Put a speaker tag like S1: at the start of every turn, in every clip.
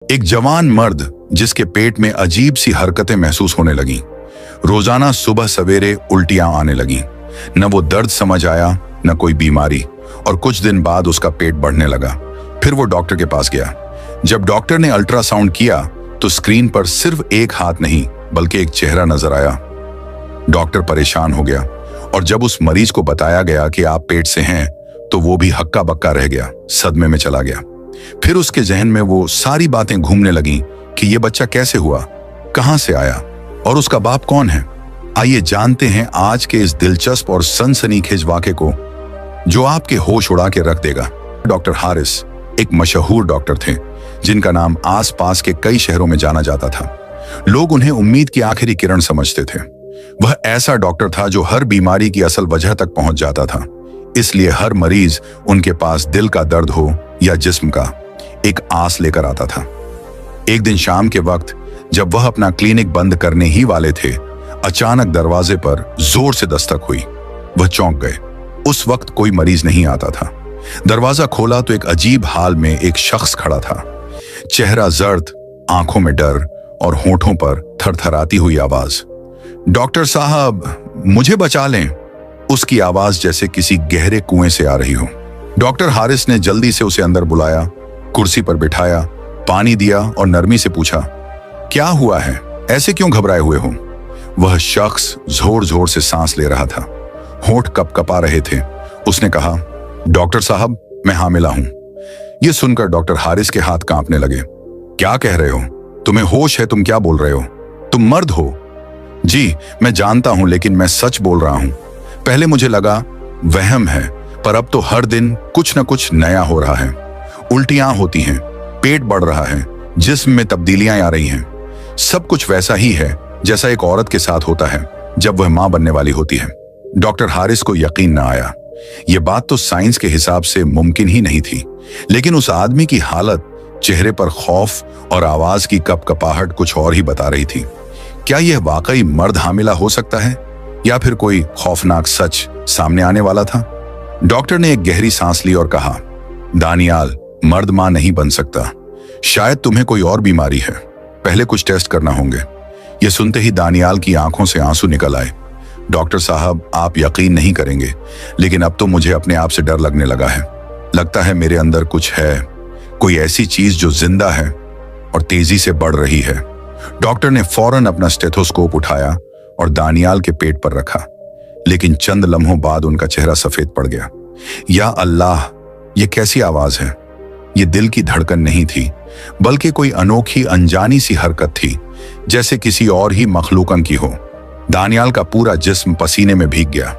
S1: एक जवान मर्द जिसके पेट में अजीब सी हरकतें महसूस होने लगीं। रोजाना सुबह सवेरे उल्टियां आने लगीं। न वो दर्द समझ आया न कोई बीमारी, और कुछ दिन बाद उसका पेट बढ़ने लगा। फिर वो डॉक्टर के पास गया। जब डॉक्टर ने अल्ट्रासाउंड किया तो स्क्रीन पर सिर्फ एक हाथ नहीं बल्कि एक चेहरा नजर आया। डॉक्टर परेशान हो गया, और जब उस मरीज को बताया गया कि आप पेट से हैं तो वो भी हक्का बक्का रह गया, सदमे में चला गया। फिर उसके जहन में वो सारी बातें घूमने लगीं कि ये बच्चा कैसे हुआ, कहां से आया और उसका बाप कौन है। आइए जानते हैं आज के इस दिलचस्प और सनसनीखेज वाक़े को जो आपके होश उड़ा के रख देगा। डॉक्टर हारिस एक मशहूर डॉक्टर थे जिनका नाम आसपास के कई शहरों में जाना जाता था। लोग उन्हें उम्मीद की आखिरी किरण समझते थे। वह ऐसा डॉक्टर था जो हर बीमारी की असल वजह तक पहुंच जाता था। इसलिए हर मरीज उनके पास दिल का दर्द हो या जिस्म का, एक आस लेकर आता था। एक दिन शाम के वक्त जब वह अपना क्लिनिक बंद करने ही वाले थे, अचानक दरवाजे पर जोर से दस्तक हुई। वह चौंक गए। उस वक्त कोई मरीज नहीं आता था। दरवाजा खोला तो एक अजीब हाल में एक शख्स खड़ा था। चेहरा जर्द, आंखों में डर और होठों पर थरथराती हुई आवाज, डॉक्टर साहब मुझे बचा लें। उसकी आवाज जैसे किसी गहरे कुएं से आ रही हो। डॉक्टर हारिस ने जल्दी से उसे अंदर बुलाया, कुर्सी पर बिठाया, पानी दिया और नरमी से पूछा, क्या हुआ है, ऐसे क्यों घबराए हुए हो। वह शख्स जोर जोर से सांस ले रहा था, होंठ कपकपा रहे थे। उसने कहा, डॉक्टर साहब मैं हामिला हूं। यह सुनकर डॉक्टर हारिस के हाथ कांपने लगे। क्या कह रहे हो, तुम्हें होश है, तुम क्या बोल रहे हो, तुम मर्द हो। जी मैं जानता हूं, लेकिन मैं सच बोल रहा हूं। पहले मुझे लगा वहम है, पर अब तो हर दिन कुछ न कुछ नया हो रहा है। उल्टियां होती हैं, पेट बढ़ रहा है, जिस्म में तब्दीलियां आ रही हैं। सब कुछ वैसा ही है जैसा एक औरत के साथ होता है जब वह मां बनने वाली होती है। डॉक्टर हारिस को यकीन न आया। यह बात तो साइंस के हिसाब से मुमकिन ही नहीं थी, लेकिन उस आदमी की हालत, चेहरे पर खौफ और आवाज की कपकपाहट कुछ और ही बता रही थी। क्या यह वाकई मर्द हामिला हो सकता है या फिर कोई खौफनाक सच सामने आने वाला था। डॉक्टर ने एक गहरी सांस ली और कहा, दानियाल मर्द मां नहीं बन सकता, शायद तुम्हें कोई और बीमारी है, पहले कुछ टेस्ट करना होंगे। यह सुनते ही दानियाल की आंखों से आंसू निकल आए। डॉक्टर साहब आप यकीन नहीं करेंगे, लेकिन अब तो मुझे अपने आप से डर लगने लगा है। लगता है मेरे अंदर कुछ है, कोई ऐसी चीज जो जिंदा है और तेजी से बढ़ रही है। डॉक्टर ने फौरन अपना स्टेथोस्कोप उठाया और दानियाल के पेट पर रखा, लेकिन चंद लम्हों बाद उनका चेहरा सफेद पड़ गया। या अल्लाह, ये कैसी आवाज है। ये दिल की धड़कन नहीं थी, बल्कि कोई अनोखी अनजानी सी हरकत थी, जैसे किसी और ही मखलूकन की हो। दानियाल का पूरा जिस्म पसीने में भीग गया।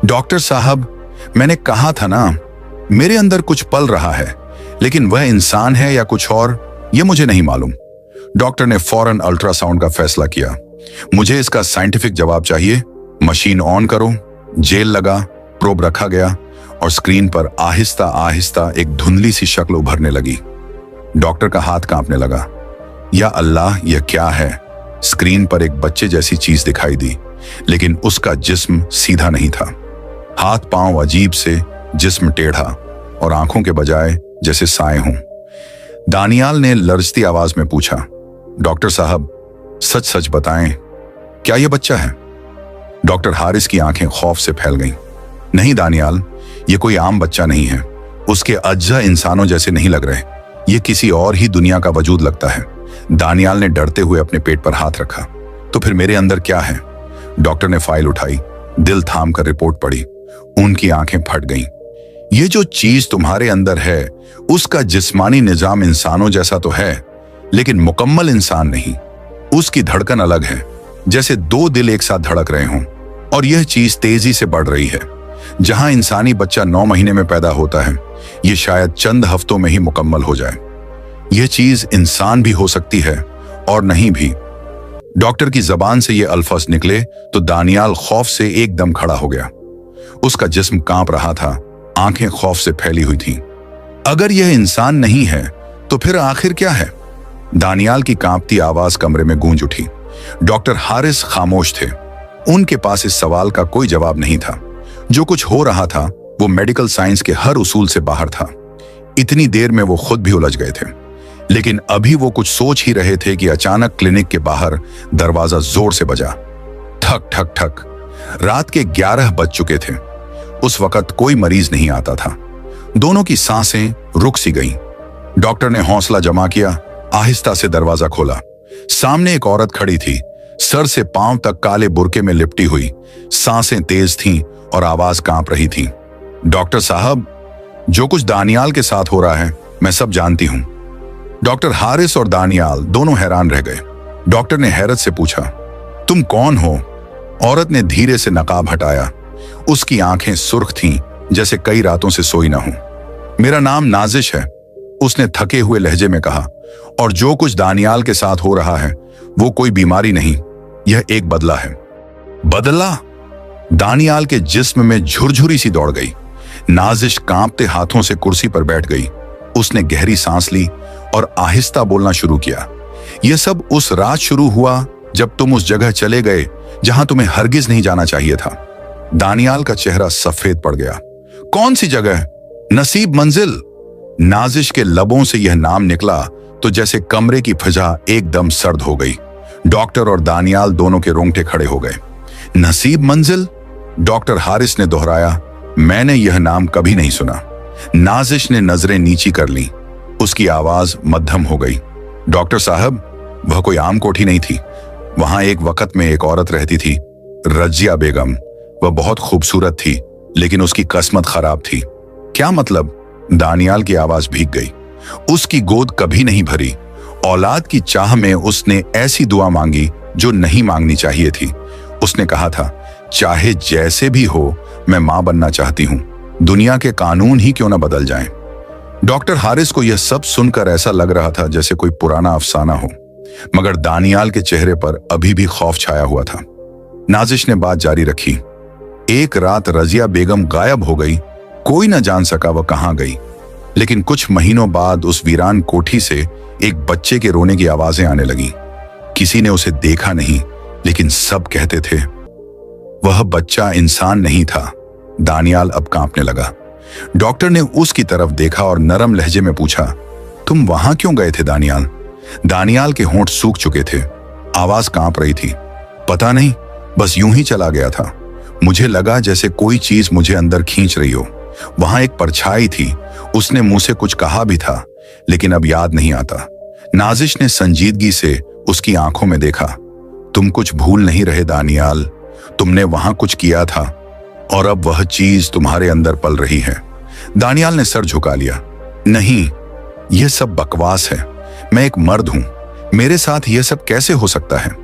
S1: डॉक्टर साहब मैंने कहा था ना, मेरे अंदर कुछ पल रहा है, लेकिन वह इंसान है या कुछ और, यह मुझे नहीं मालूम। डॉक्टर ने फौरन अल्ट्रासाउंड का फैसला किया। मुझे इसका साइंटिफिक जवाब चाहिए। मशीन ऑन करो। जेल लगा, प्रोब रखा गया और स्क्रीन पर आहिस्ता आहिस्ता एक धुंधली सी शक्ल उभरने लगी। डॉक्टर का हाथ कांपने लगा। या अल्लाह, यह क्या है। स्क्रीन पर एक बच्चे जैसी चीज दिखाई दी, लेकिन उसका जिस्म सीधा नहीं था। हाथ पांव अजीब से, जिस्म टेढ़ा और आंखों के बजाय जैसे साए हों। दानियाल ने लरजती आवाज में पूछा, डॉक्टर साहब सच सच बताएं, क्या यह बच्चा है। डॉक्टर हारिस की आंखें खौफ से फैल गईं। नहीं दानियाल, यह कोई आम बच्चा नहीं है। उसके अज्जा इंसानों जैसे नहीं लग रहे, यह किसी और ही दुनिया का वजूद लगता है। दानियाल ने डरते हुए अपने पेट पर हाथ रखा। तो फिर मेरे अंदर क्या है। डॉक्टर ने फाइल उठाई, दिल थाम कर रिपोर्ट पढ़ी। उनकी आंखें फट गईं। ये जो चीज तुम्हारे अंदर है, उसका जिस्मानी निजाम इंसानों जैसा तो है, लेकिन मुकम्मल इंसान नहीं। उसकी धड़कन अलग है, जैसे दो दिल एक साथ धड़क रहे हों। और यह चीज तेजी से बढ़ रही है। जहां इंसानी बच्चा 9 महीने में पैदा होता है, यह शायद चंद हफ्तों में ही मुकम्मल हो जाए। यह चीज इंसान भी हो सकती है और नहीं भी। डॉक्टर की जबान से ये अल्फाज निकले तो दानियाल खौफ से एकदम खड़ा हो गया। उसका जिस्म कांप रहा था, आंखें खौफ से फैली हुई थीं। अगर यह इंसान नहीं है तो फिर आखिर क्या है। दानियाल की कांपती आवाज कमरे में गूंज उठी। डॉक्टर हारिस खामोश थे। उनके पास इस सवाल का कोई जवाब नहीं था। जो कुछ हो रहा था वो मेडिकल साइंस के हर उसूल से बाहर था। इतनी देर में वो खुद भी उलझ गए थे। लेकिन अभी वो कुछ सोच ही रहे थे कि अचानक क्लिनिक के बाहर दरवाजा जोर से बजा। ठक ठक ठक। रात के 11 बज चुके थे। उस वक्त कोई मरीज नहीं आता था। दोनों की सांसें रुक सी गईं। डॉक्टर ने हौसला जमा किया, आहिस्ता से दरवाजा खोला। सामने एक औरत खड़ी थी, सर से पांव तक काले बुर्के में लिपटी हुई, सांसें तेज थीं और आवाज कांप रही थी। डॉक्टर साहब, जो कुछ दानियाल के साथ हो रहा है मैं सब जानती हूं। डॉक्टर हारिस और दानियाल दोनों हैरान रह गए। डॉक्टर ने हैरत से पूछा, तुम कौन हो? औरत ने धीरे से नकाब हटाया। उसकी आंखें सुर्ख थीं, जैसे कई रातों से सोई ना हो। मेरा नाम नाजिश है, उसने थके हुए लहजे में कहा, और जो कुछ दानियाल के साथ हो रहा है वो कोई बीमारी नहीं, यह एक बदला है। बदला? दानियाल के जिस्म में झुरझुरी सी दौड़ गई। नाजिश कांपते हाथों से कुर्सी पर बैठ गई। उसने गहरी सांस ली और आहिस्ता बोलना शुरू किया। यह सब उस रात शुरू हुआ जब तुम उस जगह चले गए जहां तुम्हें हरगिज नहीं जाना चाहिए था। दानियाल का चेहरा सफेद पड़ गया। कौन सी जगह? नसीब मंजिल। नाजिश के लबों से यह नाम निकला तो जैसे कमरे की फिजा एकदम सर्द हो गई। डॉक्टर और दानियाल दोनों के रोंगटे खड़े हो गए। नसीब मंजिल? डॉक्टर हारिस ने दोहराया, मैंने यह नाम कभी नहीं सुना। नाजिश ने नजरें नीची कर ली। उसकी आवाज मध्यम हो गई। डॉक्टर साहब, वह कोई आम कोठी नहीं थी। वहां एक वक्त में एक औरत रहती थी, रजिया बेगम। वह बहुत खूबसूरत थी, लेकिन उसकी किस्मत खराब थी। क्या मतलब? दानियाल की आवाज भीग गई। उसकी गोद कभी नहीं भरी। औलाद की चाह में उसने ऐसी दुआ मांगी जो नहीं मांगनी चाहिए थी। उसने कहा था, चाहे जैसे भी हो, मैं मां बनना चाहती हूं, दुनिया के कानून ही क्यों ना बदल जाएं। डॉक्टर हारिस को यह सब सुनकर ऐसा लग रहा था जैसे कोई पुराना अफसाना हो, मगर दानियाल के चेहरे पर अभी भी खौफ छाया हुआ था। नाजिश ने बात जारी रखी। एक रात रजिया बेगम गायब हो गई। कोई न जान सका वह कहां गई। लेकिन कुछ महीनों बाद उस वीरान कोठी से एक बच्चे के रोने की आवाजें आने लगी। किसी ने उसे देखा नहीं, लेकिन सब कहते थे वह बच्चा इंसान नहीं था। दानियाल अब कांपने लगा। डॉक्टर ने उसकी तरफ देखा और नरम लहजे में पूछा, तुम वहां क्यों गए थे दानियाल? दानियाल के होंठ सूख चुके थे, आवाज कांप रही थी। पता नहीं, बस यूं ही चला गया था। मुझे लगा जैसे कोई चीज मुझे अंदर खींच रही हो। वहां एक परछाई थी, उसने मुंह से कुछ कहा भी था, लेकिन अब याद नहीं आता। नाजिश ने संजीदगी से उसकी आंखों में देखा। तुम कुछ भूल नहीं रहे दानियाल, तुमने वहां कुछ किया था और अब वह चीज तुम्हारे अंदर पल रही है। दानियाल ने सर झुका लिया। नहीं, यह सब बकवास है। मैं एक मर्द हूं, मेरे साथ यह सब कैसे हो सकता है?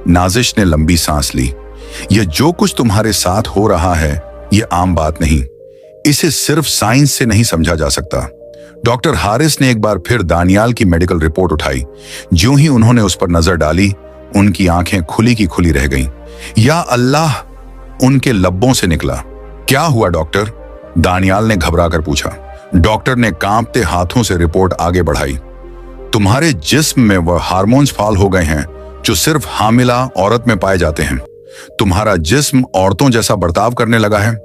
S1: नाजिश ने लंबी सांस ली। यह जो कुछ तुम्हारे साथ हो रहा है यह आम बात नहीं। इसे सिर्फ साइंस से नहीं समझा जा सकता। डॉक्टर हारिस ने एक बार फिर दानियाल की मेडिकल रिपोर्ट उठाई। ज्यों ही उन्होंने उस पर नजर डाली, उनकी आंखें खुली की खुली रह गईं। या अल्लाह, उनके लब्बों से निकला। क्या हुआ डॉक्टर? दानियाल ने घबराकर पूछा। डॉक्टर ने कांपते हाथों से रिपोर्ट आगे बढ़ाई। तुम्हारे जिस्म में वह हार्मोन्स फाल हो गए हैं जो सिर्फ हामिला औरत में पाए जाते हैं। तुम्हारा जिस्म औरतों जैसा बर्ताव करने लगा है।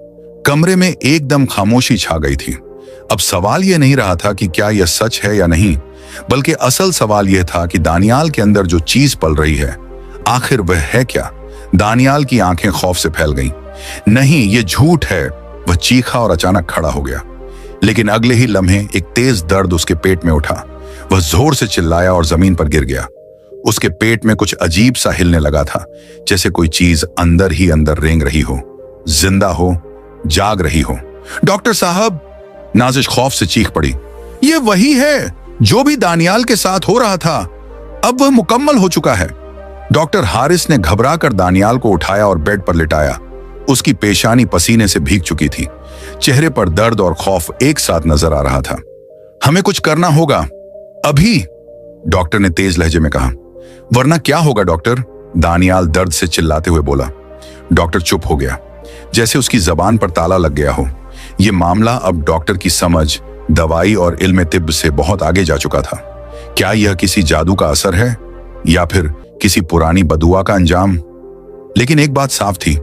S1: कमरे में एकदम खामोशी छा गई थी। अब सवाल यह नहीं रहा था कि क्या यह सच है या नहीं, बल्कि असल सवाल यह था कि दानियाल के अंदर जो चीज पल रही है, आखिर वह है क्या? दानियाल की आंखें खौफ से फैल गईं। नहीं, यह झूठ है, वह चीखा और अचानक खड़ा हो गया। लेकिन अगले ही लम्हे एक तेज दर्द उसके पेट में उठा। वह जोर से चिल्लाया और जमीन पर गिर गया। उसके पेट में कुछ अजीब सा हिलने लगा था, जैसे कोई चीज अंदर ही अंदर रेंग रही हो, जिंदा हो, जाग रही हो। डॉक्टर साहब, नाजिश खौफ से चीख पड़ी, यह वही है जो भी दानियाल के साथ हो रहा था। अब वह मुकम्मल हो चुका है। डॉक्टर हारिस ने घबराकर दानियाल को उठाया और बेड पर लिटाया। उसकी पेशानी पसीने से भीग चुकी थी। चेहरे पर दर्द और खौफ एक साथ नजर आ रहा था। हमें कुछ करना होगा अभी, डॉक्टर ने तेज लहजे में कहा। वरना क्या होगा डॉक्टर? दानियाल दर्द से चिल्लाते हुए बोला। डॉक्टर चुप हो गया, जैसे उसकी जबान पर ताला लग गया हो। यह मामला अब डॉक्टर की समझ, दवाई और इल्म तिब्ब से बहुत आगे जा चुका था। क्या यह किसी जादू का असर है या फिर किसी पुरानी बदुआ का अंजाम? लेकिन एक बात साफ थी,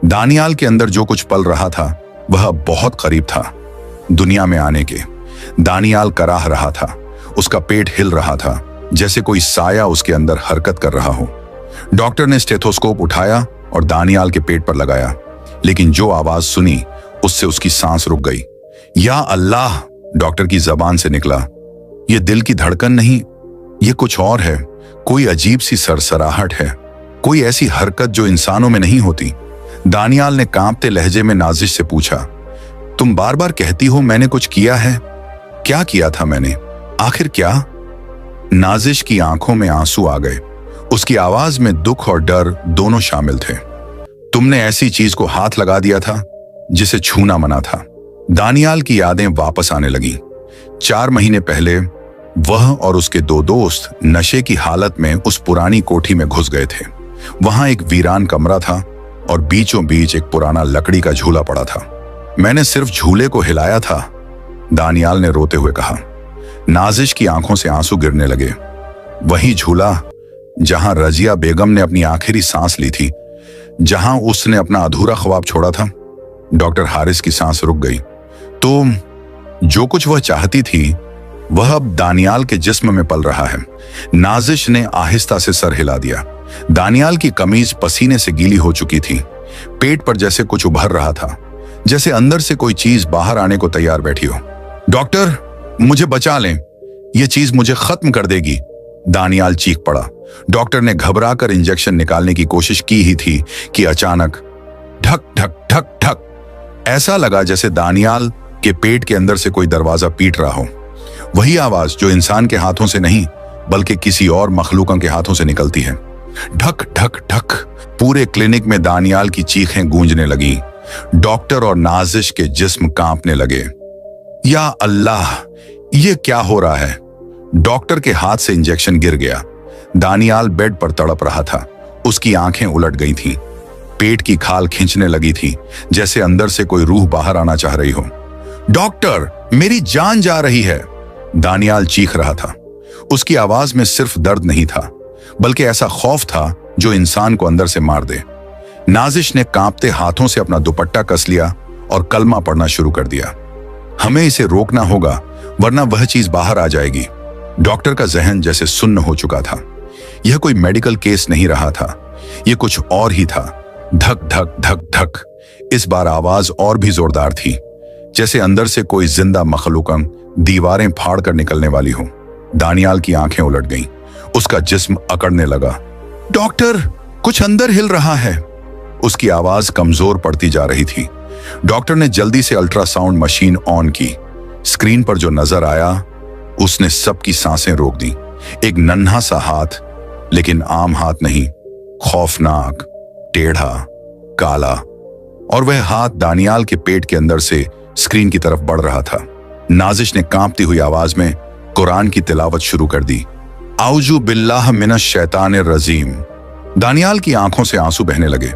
S1: दानियाल के अंदर जो कुछ पल रहा था वह बहुत करीब था दुनिया में आने के। दानियाल कराह रहा था। उसका पेट हिल रहा था, जैसे कोई साया उसके अंदर हरकत कर रहा हो। डॉक्टर ने स्टेथोस्कोप उठाया और दानियाल के पेट पर लगाया, लेकिन जो आवाज सुनी उससे उसकी सांस रुक गई। या अल्लाह, डॉक्टर की जबान से निकला। यह दिल की धड़कन नहीं, यह कुछ और है। कोई अजीब सी सरसराहट है, कोई ऐसी हरकत जो इंसानों में नहीं होती। दानियाल ने कांपते लहजे में नाजिश से पूछा, तुम बार बार कहती हो मैंने कुछ किया है। क्या किया था मैंने? आखिर क्या? नाजिश की आंखों में आंसू आ गए। उसकी आवाज में दुख और डर दोनों शामिल थे। तुमने ऐसी चीज को हाथ लगा दिया था जिसे छूना मना था। दानियाल की यादें वापस आने लगी। 4 महीने पहले वह और उसके 2 दोस्त नशे की हालत में उस पुरानी कोठी में घुस गए थे। वहां एक वीरान कमरा था और बीचों बीच एक पुराना लकड़ी का झूला पड़ा था। मैंने सिर्फ झूले को हिलाया था, दानियाल ने रोते हुए कहा। नाजिश की आंखों से आंसू गिरने लगे। वही झूला जहां रजिया बेगम ने अपनी आखिरी सांस ली थी, जहां उसने अपना अधूरा ख्वाब छोड़ा था। डॉक्टर हारिस की सांस रुक गई। तो जो कुछ वह चाहती थी वह अब दानियाल के जिस्म में पल रहा है। नाजिश ने आहिस्ता से सर हिला दिया। दानियाल की कमीज पसीने से गीली हो चुकी थी। पेट पर जैसे कुछ उभर रहा था, जैसे अंदर से कोई चीज बाहर आने को तैयार बैठी हो। डॉक्टर, मुझे बचा लें, यह चीज मुझे खत्म कर देगी, दानियाल चीख पड़ा। डॉक्टर ने घबराकर इंजेक्शन निकालने की कोशिश की ही थी कि अचानक ढक ढक ढक ढक ऐसा लगा जैसे दानियाल के पेट के अंदर से कोई दरवाजा पीट रहा हो। वही आवाज जो इंसान के हाथों से नहीं बल्कि किसी और मखलूकों के हाथों से निकलती है। ढक ढक ढक। पूरे क्लिनिक में दानियाल की चीखें गूंजने लगी। डॉक्टर और नाजिश के जिस्म कांपने लगे। या अल्लाह, ये क्या हो रहा है? डॉक्टर के हाथ से इंजेक्शन गिर गया। दानियाल बेड पर तड़प रहा था। उसकी आंखें उलट गई थीं। पेट की खाल खींचने लगी थी, जैसे अंदर से कोई रूह बाहर आना चाह रही हो। डॉक्टर, मेरी जान जा रही है, दानियाल चीख रहा था। उसकी आवाज में सिर्फ दर्द नहीं था, बल्कि ऐसा खौफ था जो इंसान को अंदर से मार दे। नाजिश ने कांपते हाथों से अपना दुपट्टा कस लिया और कलमा पढ़ना शुरू कर दिया। हमें इसे रोकना होगा, वरना वह चीज बाहर आ जाएगी। डॉक्टर का जहन जैसे सुन्न हो चुका था। यह कोई मेडिकल केस नहीं रहा था, यह कुछ और ही था। धक धक धक धक। इस बार आवाज और भी जोरदार थी, जैसे अंदर से कोई जिंदा मखलूकम दीवारें फाड़ कर निकलने वाली हो। दानियाल की आंखें उलट गईं। उसका जिस्म अकड़ने लगा। डॉक्टर, कुछ अंदर हिल रहा है। उसकी आवाज कमजोर पड़ती जा रही थी। डॉक्टर ने जल्दी से अल्ट्रासाउंड मशीन ऑन की। स्क्रीन पर जो नजर आया उसने सबकी सांसें रोक दी। एक नन्हा सा हाथ, लेकिन आम हाथ नहीं, खौफनाक, टेढ़ा, काला। और वह हाथ दानियाल के पेट के अंदर से स्क्रीन की तरफ बढ़ रहा था। नाजिश ने कांपती हुई आवाज में कुरान की तिलावत शुरू कर दी। आउजु बिल्लाह मिनश शैतानिर रजीम। दानियाल की आंखों से आंसू बहने लगे।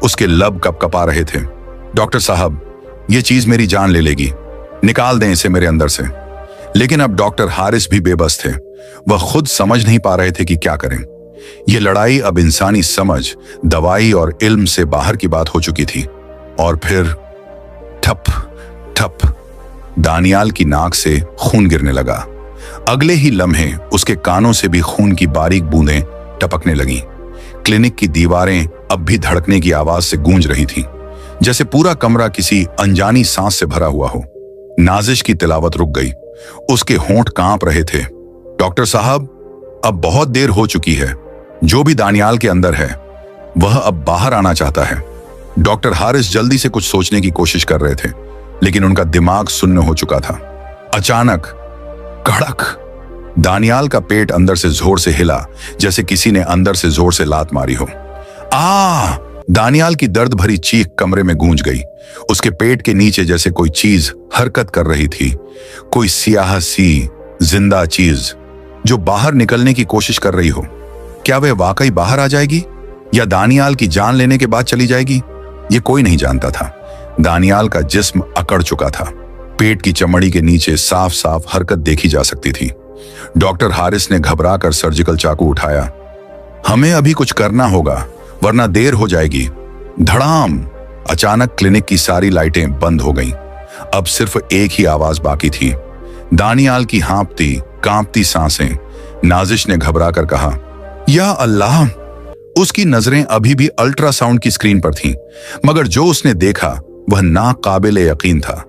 S1: उसके लब कपकपा रहे थे। डॉक्टर साहब, यह चीज मेरी जान ले लेगी, निकाल दें इसे मेरे अंदर से। लेकिन अब डॉक्टर हारिस भी बेबस थे। वह खुद समझ नहीं पा रहे थे कि क्या करें। यह लड़ाई अब इंसानी समझ, दवाई और इल्म से बाहर की बात हो चुकी थी। और फिर ठप ठप, दानियाल की नाक से खून गिरने लगा। अगले ही लम्हे उसके कानों से भी खून की बारीक बूंदें टपकने लगीं। क्लिनिक की दीवारें अब भी धड़कने की आवाज से गूंज रही थीं, जैसे पूरा कमरा किसी अनजानी सांस से भरा हुआ हो। नाजिश की तिलावत रुक गई। उसके होंठ कांप रहे थे। डॉक्टर साहब, अब बहुत देर हो चुकी है। जो भी दानियाल के अंदर है वह अब बाहर आना चाहता है। डॉक्टर हारिस जल्दी से कुछ सोचने की कोशिश कर रहे थे, लेकिन उनका दिमाग सुन्न हो चुका था। अचानक कड़क, दानियाल का पेट अंदर से जोर से हिला, जैसे किसी ने अंदर से जोर से लात मारी हो। आ! दानियाल की दर्द भरी चीख कमरे में गूंज गई। उसके पेट के नीचे जैसे कोई चीज हरकत कर रही थी, कोई सियाह सी जिंदा चीज जो बाहर निकलने की कोशिश कर रही हो। क्या वह वाकई बाहर आ जाएगी या दानियाल की जान लेने के बाद चली जाएगी? ये कोई नहीं जानता था। दानियाल का जिस्म अकड़ चुका था। पेट की चमड़ी के नीचे साफ साफ हरकत देखी जा सकती थी। डॉक्टर हारिस ने घबराकर सर्जिकल चाकू उठाया। हमें अभी कुछ करना होगा, वरना देर हो जाएगी। धड़ाम! अचानक क्लिनिक की सारी लाइटें बंद हो गईं। अब सिर्फ एक ही आवाज बाकी थी, दानियाल की हाँफती कांपती सांसें। नाजिश ने घबरा कर कहा, या अल्लाह। उसकी नजरें अभी भी अल्ट्रासाउंड की स्क्रीन पर थीं, मगर जो उसने देखा वह नाकाबिले यकीन था।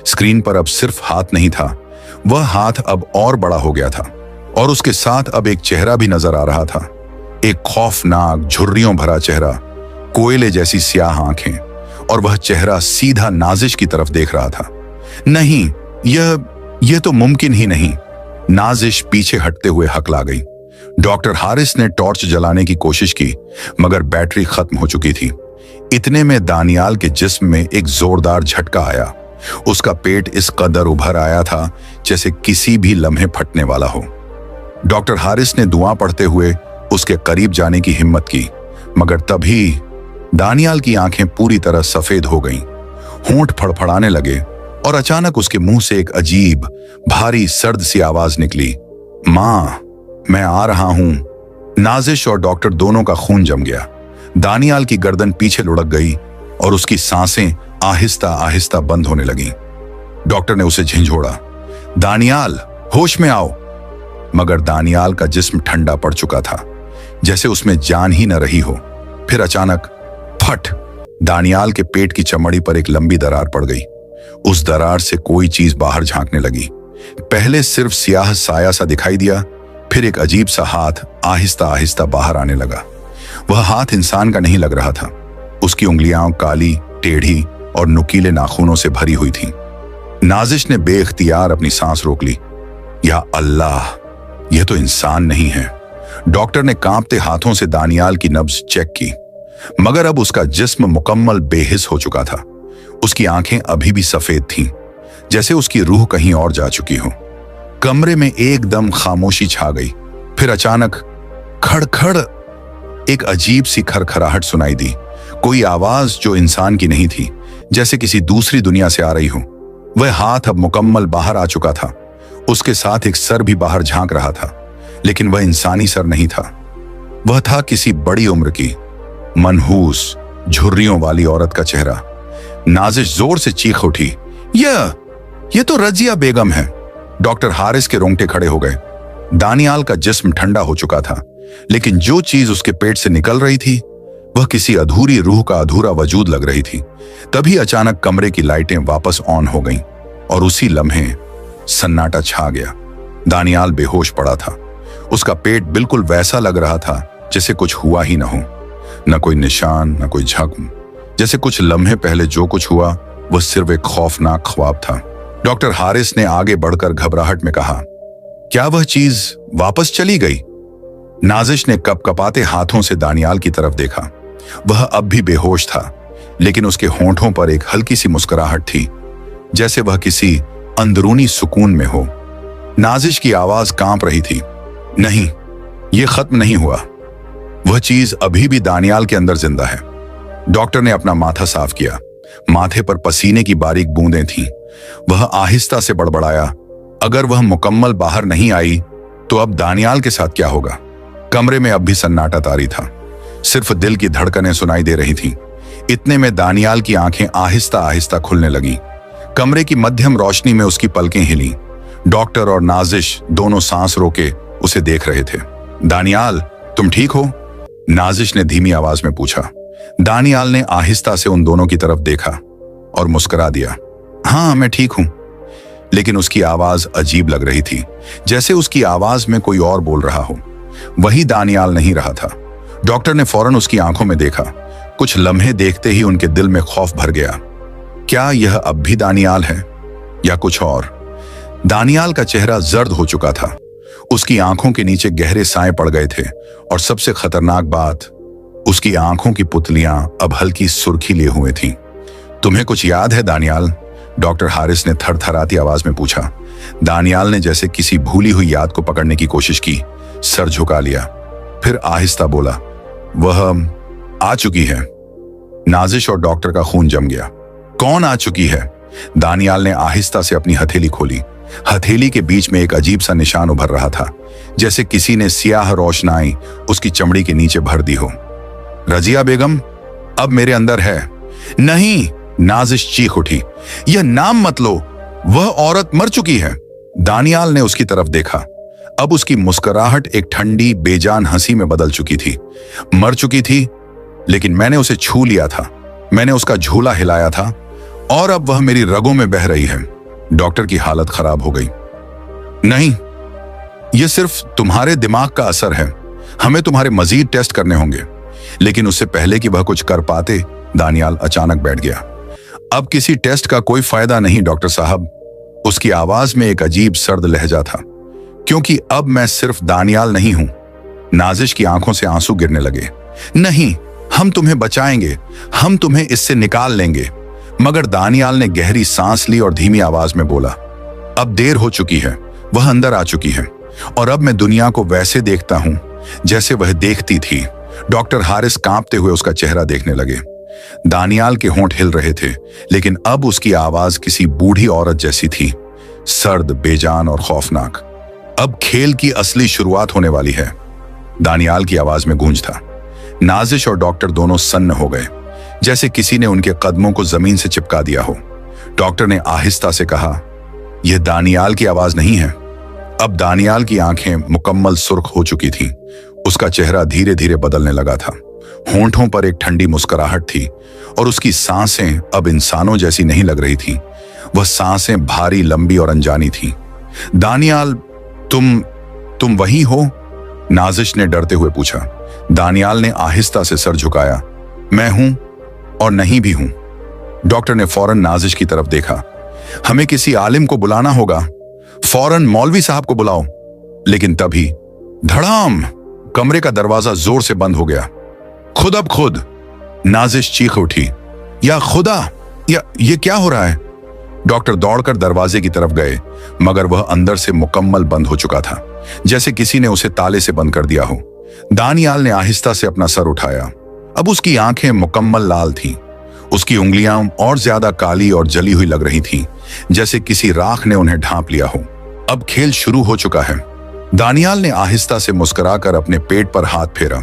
S1: स्क्रीन पर अब सिर्फ हाथ नहीं था, वह हाथ अब और बड़ा हो गया था, और उसके साथ अब एक चेहरा भी नजर आ रहा था। एक खौफनाक झुर्रियों भरा चेहरा, कोयले जैसी स्याह आंखें, और वह चेहरा सीधा नाजिश की तरफ देख रहा था। नहीं, यह तो मुमकिन ही नहीं। नाजिश पीछे हटते हुए हकला गई। डॉक्टर हारिस ने टॉर्च जलाने की कोशिश की, मगर बैटरी खत्म हो चुकी थी। इतने में दानियाल के जिस्म में एक जोरदार झटका आया। उसका पेट इस कदर उभर आया था जैसे किसी भी लम्हे फटने वाला हो। डॉक्टर हारिस ने दुआ पढ़ते हुए उसके करीब जाने की हिम्मत की, मगर तभी दानियाल की आंखें पूरी तरह सफेद हो गईं, होंठ फड़फड़ाने लगे, और अचानक उसके मुंह से एक अजीब, भारी, सर्द सी आवाज निकली, मां, मैं आ रहा हूं। नाजिश और डॉक्टर दोनों का खून जम गया। दानियाल की गर्दन पीछे लुढ़क गई और उसकी सांसें आहिस्ता आहिस्ता बंद होने लगीं। डॉक्टर ने उसे झंझोड़ा, दानियाल, होश में आओ। मगर दानियाल का जिस्म ठंडा पड़ चुका था, जैसे उसमें जान ही न रही हो। फिर अचानक फट, दानियाल के पेट की चमड़ी पर एक लंबी दरार पड़ गई। उस दरार से कोई चीज बाहर झांकने लगी। पहले सिर्फ स्याह साया सा दिखाई दिया, फिर एक अजीब सा हाथ आहिस्ता आहिस्ता बाहर आने लगा। वह हाथ इंसान का नहीं लग रहा था। उसकी उंगलियां काली, टेढ़ी और नुकीले नाखूनों से भरी हुई थीं। नाजिश ने बेख्तियार अपनी सांस रोक ली। या अल्लाह, यह तो इंसान नहीं है। डॉक्टर ने कांपते हाथों से दानियाल की नब्ज चेक की, मगर अब उसका जिस्म मुकम्मल बेहिस हो चुका था। उसकी आंखें अभी भी सफेद थीं, जैसे उसकी रूह कहीं और जा चुकी हो। कमरे में एकदम खामोशी छा गई। फिर अचानक खड़खड़ एक अजीब सी खरखराहट सुनाई दी। कोई आवाज जो इंसान की नहीं थी, जैसे किसी दूसरी दुनिया से आ रही हो। वह हाथ अब मुकम्मल बाहर आ चुका था। उसके साथ एक सर भी बाहर झांक रहा था, लेकिन वह इंसानी सर नहीं था। वह था किसी बड़ी उम्र की, मनहूस, झुर्रियों वाली औरत का चेहरा। नाजिश जोर से चीख उठी, यह तो रजिया बेगम है। डॉक्टर हारिस के रोंगटे खड़े हो गए। दानियाल का जिस्म ठंडा हो चुका था, लेकिन जो चीज उसके पेट से निकल रही थी वह किसी अधूरी रूह का अधूरा वजूद लग रही थी। तभी अचानक कमरे की लाइटें वापस ऑन हो गईं, और उसी लम्हे सन्नाटा छा गया। दानियाल बेहोश पड़ा था। उसका पेट बिल्कुल वैसा लग रहा था जैसे कुछ हुआ ही न हो। न कोई निशान, न कोई जख्म। जैसे कुछ लम्हे पहले जो कुछ हुआ वह सिर्फ एक खौफनाक ख्वाब था। डॉक्टर हारिस ने आगे बढ़कर घबराहट में कहा, क्या वह चीज वापस चली गई? नाजिश ने कपकपाते हाथों से दानियाल की तरफ देखा। वह अब भी बेहोश था, लेकिन उसके होंठों पर एक हल्की सी मुस्कुराहट थी, जैसे वह किसी अंदरूनी सुकून में हो। नाजिश की आवाज कांप रही थी, नहीं, यह खत्म नहीं हुआ। वह चीज अभी भी दानियाल के अंदर जिंदा है। डॉक्टर ने अपना माथा साफ किया। माथे पर पसीने की बारीक बूंदें थीं। वह आहिस्ता से बड़बड़ाया, अगर वह मुकम्मल बाहर नहीं आई तो अब दानियाल के साथ क्या होगा? कमरे में अब भी सन्नाटा तारी था। सिर्फ दिल की धड़कनें सुनाई दे रही थीं। इतने में दानियाल की आंखें आहिस्ता आहिस्ता खुलने लगीं। कमरे की मध्यम रोशनी में उसकी पलकें हिलीं। डॉक्टर और नाजिश दोनों सांस रोके उसे देख रहे थे। दानियाल, तुम ठीक हो? नाजिश ने धीमी आवाज में पूछा। दानियाल ने आहिस्ता से उन दोनों की तरफ देखा और मुस्कुरा दिया, हाँ, मैं ठीक हूं। लेकिन उसकी आवाज अजीब लग रही थी, जैसे उसकी आवाज में कोई और बोल रहा हो। वही दानियाल नहीं रहा था। डॉक्टर ने फौरन उसकी आंखों में देखा। कुछ लम्हे देखते ही उनके दिल में खौफ भर गया। क्या यह अब भी दानियाल है या कुछ और? दानियाल का चेहरा जर्द हो चुका था। उसकी आंखों के नीचे गहरे साए पड़ गए थे, और सबसे खतरनाक बात, उसकी आंखों की पुतलियां अब हल्की सुर्खी लिए हुए थीं। तुम्हें कुछ याद है दानियाल? डॉक्टर हारिस ने थरथराती आवाज में पूछा। दानियाल ने जैसे किसी भूली हुई याद को पकड़ने की कोशिश की, सर झुका लिया, फिर आहिस्ता बोला, वह आ चुकी है। नाजिश और डॉक्टर का खून जम गया। कौन आ चुकी है? दानियाल ने आहिस्ता से अपनी हथेली खोली। हथेली के बीच में एक अजीब सा निशान उभर रहा था, जैसे किसी ने स्याह रोशनाई उसकी चमड़ी के नीचे भर दी हो। रजिया बेगम अब मेरे अंदर है। नहीं, नाजिश चीख उठी, यह नाम मत लो, वह औरत मर चुकी है। दानियाल ने उसकी तरफ देखा। अब उसकी मुस्कुराहट एक ठंडी बेजान हंसी में बदल चुकी थी। मर चुकी थी, लेकिन मैंने उसे छू लिया था, मैंने उसका झूला हिलाया था और अब वह मेरी रगों में बह रही है। डॉक्टर की हालत खराब हो गई। नहीं, यह सिर्फ तुम्हारे दिमाग का असर है, हमें तुम्हारे मजीद टेस्ट करने होंगे। लेकिन उससे पहले कि वह कुछ कर पाते, दानियाल अचानक बैठ गया। अब किसी टेस्ट का कोई फायदा नहीं डॉक्टर साहब। उसकी आवाज में एक अजीब सर्द लहजा था, क्योंकि अब मैं सिर्फ दानियाल नहीं हूं। नाजिश की आंखों से आंसू गिरने लगे। नहीं, हम तुम्हें बचाएंगे, हम तुम्हें इससे निकाल लेंगे। मगर दानियाल ने गहरी सांस ली और धीमी आवाज में बोला, अब देर हो चुकी है, वह अंदर आ चुकी है और अब मैं दुनिया को वैसे देखता हूं जैसे वह देखती थी। डॉक्टर हारिस कांपते हुए उसका चेहरा देखने लगे। दानियाल के होंठ हिल रहे थे, लेकिन अब उसकी आवाज किसी बूढ़ी औरत जैसी थी, सर्द, बेजान और खौफनाक। अब खेल की असली शुरुआत होने वाली है, दानियाल की आवाज में गूंज था। नाजिश और डॉक्टर दोनों सन्न हो गए, जैसे किसी ने उनके कदमों को जमीन से चिपका दिया हो। डॉक्टर ने आहिस्ता से कहा, यह दानियाल की आवाज नहीं है। अब दानियाल की आंखें मुकम्मल सुर्ख हो चुकी थीं। उसका चेहरा धीरे धीरे बदलने लगा था। होंठों पर एक ठंडी मुस्कुराहट थी और उसकी सांसें अब इंसानों जैसी नहीं लग रही थीं। वह सांसें भारी, लंबी और अनजानी थीं। दानियाल, तुम वही हो? नाजिश ने डरते हुए पूछा। दानियाल ने आहिस्ता से सर झुकाया। मैं हूं और नहीं भी हूं। डॉक्टर ने फौरन नाजिश की तरफ देखा। हमें किसी आलिम को बुलाना होगा, फौरन मौलवी साहब को बुलाओ। लेकिन तभी धड़ाम, कमरे का दरवाजा जोर से बंद हो गया। खुद अब खुद, नाजिश चीख उठी। या खुदा, या ये क्या हो रहा है? डॉक्टर दौड़कर दरवाजे की तरफ गए, मगर वह अंदर से मुकम्मल बंद हो चुका था, जैसे किसी ने उसे ताले से बंद कर दिया हो। दानियाल ने आहिस्ता से अपना सर उठाया। अब उसकी आंखें मुकम्मल लाल थीं। उसकी उंगलियां और ज्यादा काली और जली हुई लग रही थीं, जैसे किसी राख ने उन्हें ढांप लिया हो। अब खेल शुरू हो चुका है। दानियाल ने आहिस्ता से मुस्कुराकर अपने पेट पर हाथ फेरा।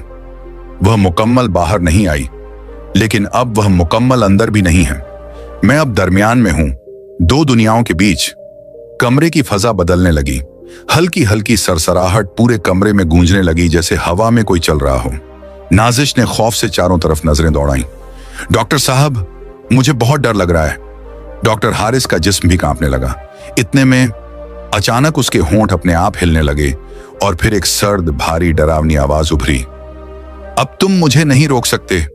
S1: वह मुकम्मल बाहर नहीं आई, लेकिन अब वह मुकम्मल अंदर भी नहीं है। मैं अब दरमियान में हूं, दो दुनियाओं के बीच। कमरे की फजा बदलने लगी। हल्की हल्की सरसराहट पूरे कमरे में गूंजने लगी, जैसे हवा में कोई चल रहा हो। नाजिश ने खौफ से चारों तरफ नजरें दौड़ाईं। डॉक्टर साहब, मुझे बहुत डर लग रहा है। डॉक्टर हारिस का जिस्म भी कांपने लगा। इतने में अचानक उसके होंठ अपने आप हिलने लगे और फिर एक सर्द, भारी, डरावनी आवाज उभरी। अब तुम मुझे नहीं रोक सकते।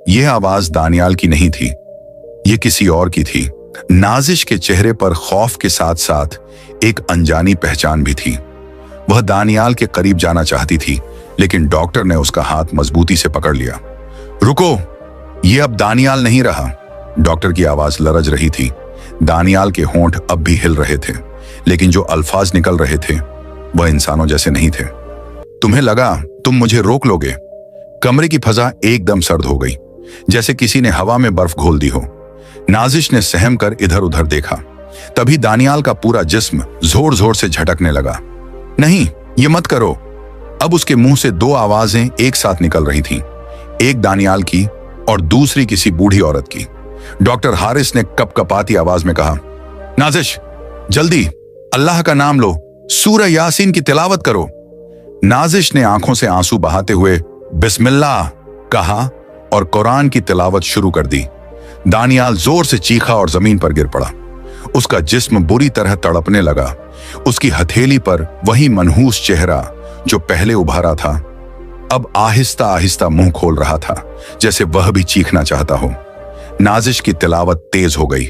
S1: यह आवाज दानियाल की नहीं थी, यह किसी और की थी। नाजिश के चेहरे पर खौफ के साथ साथ एक अनजानी पहचान भी थी। वह दानियाल के करीब जाना चाहती थी, लेकिन डॉक्टर ने उसका हाथ मजबूती से पकड़ लिया। रुको, यह अब दानियाल नहीं रहा। डॉक्टर की आवाज लरज रही थी। दानियाल के होंठ अब भी हिल रहे थे, लेकिन जो अल्फाज निकल रहे थे वह इंसानों जैसे नहीं थे। तुम्हें लगा तुम मुझे रोक लोगे? कमरे की फजा एकदम सर्द हो गई, जैसे किसी ने हवा में बर्फ घोल दी हो। नाजिश ने सहम कर इधर उधर देखा। तभी दानियाल का पूरा जिस्म जोर जोर से झटकने लगा। नहीं, ये मत करो। अब उसके मुंह से दो आवाजें एक साथ निकल रही थीं, एक दानियाल की और दूसरी किसी बूढ़ी औरत की। डॉक्टर हारिस ने कपकपाती आवाज में कहा, नाजिश, जल्दी अल्लाह का नाम लो, सूरह यासीन की तिलावत करो। नाजिश ने आंखों से आंसू बहाते हुए बिस्मिल्लाह कहा और कुरान की तिलावत शुरू कर दी। दानियाल जोर से चीखा और जमीन पर गिर पड़ा। उसका जिस्म बुरी तरह तड़पने लगा। उसकी हथेली पर वही मनहूस चेहरा जो पहले उभारा था, अब आहिस्ता आहिस्ता मुंह खोल रहा था, जैसे वह भी चीखना चाहता हो। नाजिश की तिलावत तेज हो गई।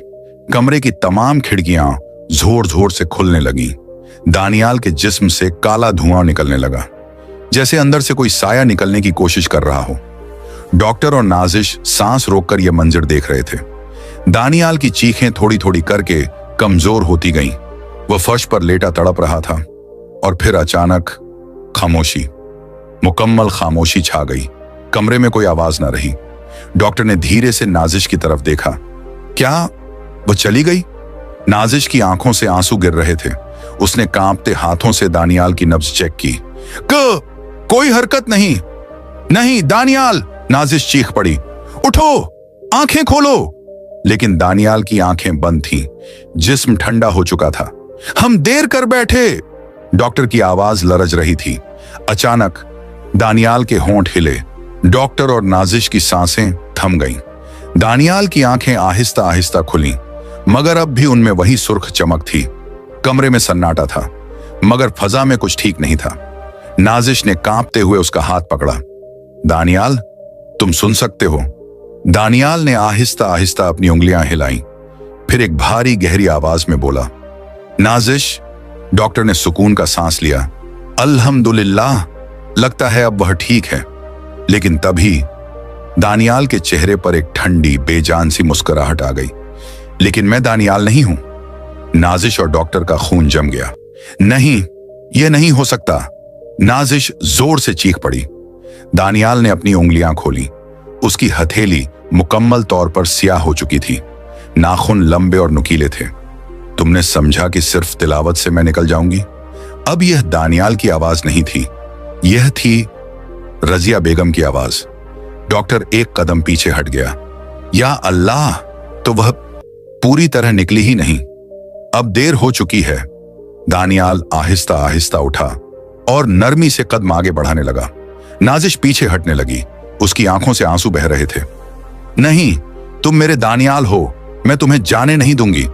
S1: कमरे की तमाम खिड़कियां जोर जोर से खुलने लगी। दानियाल के जिस्म से काला धुआं निकलने लगा, जैसे अंदर से कोई साया निकलने की कोशिश कर रहा हो। डॉक्टर और नाजिश सांस रोककर यह मंजर देख रहे थे। दानियाल की चीखें थोड़ी थोड़ी करके कमजोर होती गईं। वह फर्श पर लेटा तड़प रहा था और फिर अचानक खामोशी, मुकम्मल खामोशी छा गई। कमरे में कोई आवाज ना रही। डॉक्टर ने धीरे से नाजिश की तरफ देखा। क्या वो चली गई? नाजिश की आंखों से आंसू गिर रहे थे। उसने कांपते हाथों से दानियाल की नब्ज चेक की। कोई हरकत नहीं। नहीं दानियाल, नाजिश चीख पड़ी। उठो, आंखें खोलो। लेकिन दानियाल की आंखें बंद थीं। जिस्म ठंडा हो चुका था। हम देर कर बैठे। डॉक्टर की आवाज लरज रही थी। अचानक दानियाल के होंठ हिले। डॉक्टर और नाजिश की सांसें थम गईं। दानियाल की आंखें आहिस्ता आहिस्ता खुलीं, मगर अब भी उनमें वही सुर्ख चमक थी। कमरे में सन्नाटा था, मगर फजा में कुछ ठीक नहीं था। नाजिश ने कांपते हुए उसका हाथ पकड़ा। दानियाल, तुम सुन सकते हो? दानियाल ने आहिस्ता आहिस्ता अपनी उंगलियां हिलाईं, फिर एक भारी गहरी आवाज में बोला, नाजिश। डॉक्टर ने सुकून का सांस लिया। अल्हम्दुलिल्लाह, लगता है अब वह ठीक है। लेकिन तभी दानियाल के चेहरे पर एक ठंडी बेजान सी मुस्कुराहट आ गई। लेकिन मैं दानियाल नहीं हूं। नाजिश और डॉक्टर का खून जम गया। नहीं, यह नहीं हो सकता। नाजिश जोर से चीख पड़ी। दानियाल ने अपनी उंगलियां खोली। उसकी हथेली मुकम्मल तौर पर स्याह हो चुकी थी। नाखून लंबे और नुकीले थे। तुमने समझा कि सिर्फ तिलावत से मैं निकल जाऊंगी? अब यह दानियाल की आवाज नहीं थी, यह थी रजिया बेगम की आवाज। डॉक्टर एक कदम पीछे हट गया। या अल्लाह, तो वह पूरी तरह निकली ही नहीं। अब देर हो चुकी है। दानियाल आहिस्ता आहिस्ता उठा और नरमी से कदम आगे बढ़ाने लगा। नाजिश पीछे हटने लगी। उसकी आंखों से आंसू बह रहे थे। नहीं, तुम मेरे दानियाल हो, मैं तुम्हें जाने नहीं दूंगी।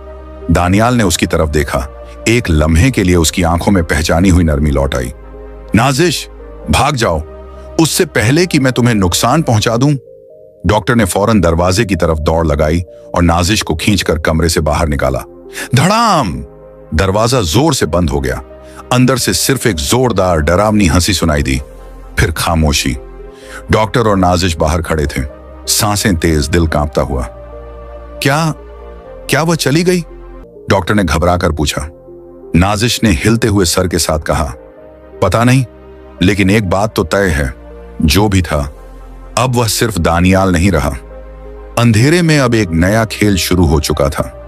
S1: दानियाल ने उसकी तरफ देखा। एक लम्हे के लिए उसकी आंखों में पहचानी हुई नरमी लौट आई। नाजिश, भाग जाओ, उससे पहले कि मैं तुम्हें नुकसान पहुंचा दूं। डॉक्टर ने फौरन दरवाजे की तरफ दौड़ लगाई और नाजिश को खींचकर कमरे से बाहर निकाला। धड़ाम! दरवाजा जोर से बंद हो गया। अंदर से सिर्फ एक जोरदार डरावनी हंसी सुनाई दी, फिर खामोशी। डॉक्टर और नाजिश बाहर खड़े थे, सांसें तेज, दिल कांपता हुआ। क्या वह चली गई? डॉक्टर ने घबराकर पूछा। नाजिश ने हिलते हुए सर के साथ कहा, पता नहीं, लेकिन एक बात तो तय है, जो भी था अब वह सिर्फ दानियाल नहीं रहा। अंधेरे में अब एक नया खेल शुरू हो चुका था।